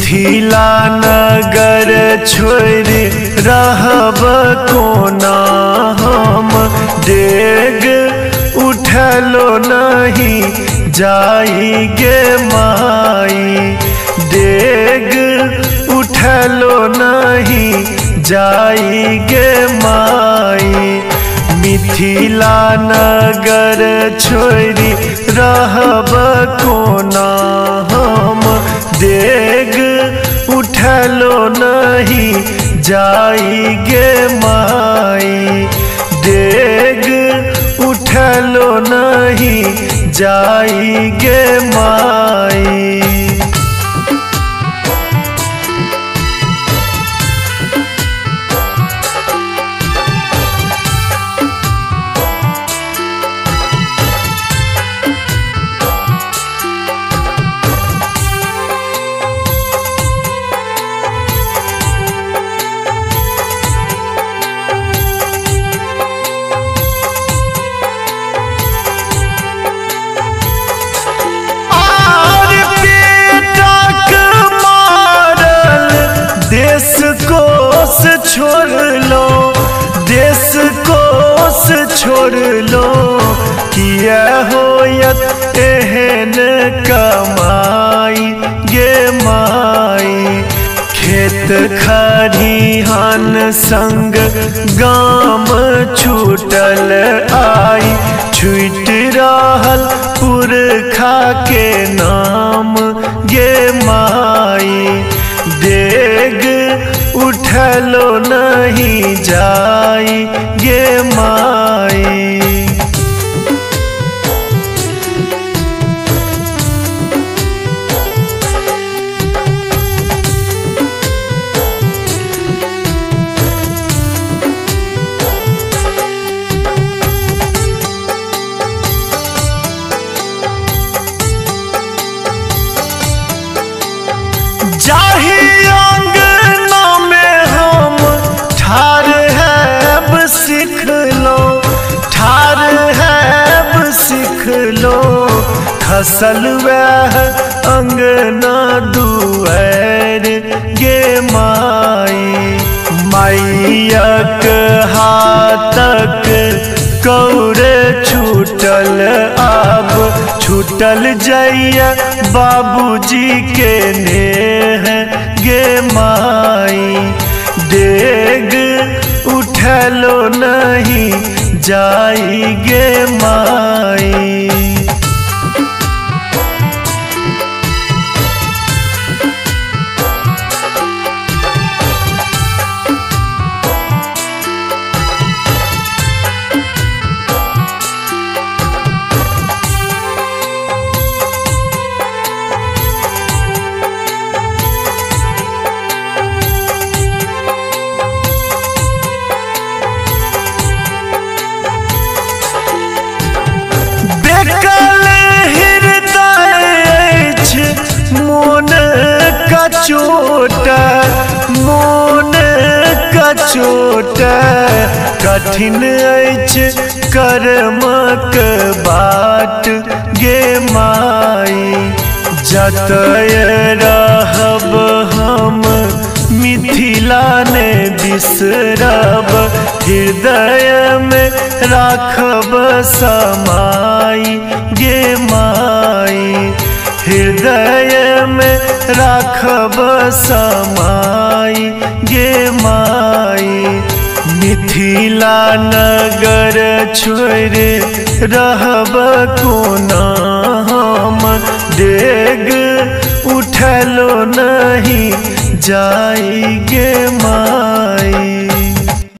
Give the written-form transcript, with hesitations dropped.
मिथिला नगर छोड़ रहब कोना हम, डेग उठलो नहीं जाई गे माई, डेग उठलो नहीं जाई गे माई। मिथिला नगर छोड़ी रहब कोना हम, डेग उठलो नहीं जाई गे माई, डेग उठलो नहीं जाई गे माई। देश कोस छोड़ लो, देश कोस छोड़ लो, किया होयत एहन कमाई गे माई। खेत खरिहान संग गाम छूटल आई, छूट रहल पुरखा के नाम गे माई, डेग उठलो नहीं जाई गे माई। जाही आंगना में हम ठार हैब सीख लो, ठार हैब सीख लो, खसल वह अंगना दुआर गे माई। माइयक हाथक कौर छूटल आब, छूटल जैया बाबूजी के नेह गे माई, डेग उठलो नहीं जाई गे माई। बेकल हृदय मोन का चोट, मोन का चोट, कठिन अछि कर्मक बाट गे माई। जतय रहब हम मिथिला ने बिसरब, हृदय में राखब समाई गे माई, हृदय में राखब समाई गे माई। मिथिला नगर छोड़ रहब कोना हम, डेग उठलो नहीं जाई गे माई।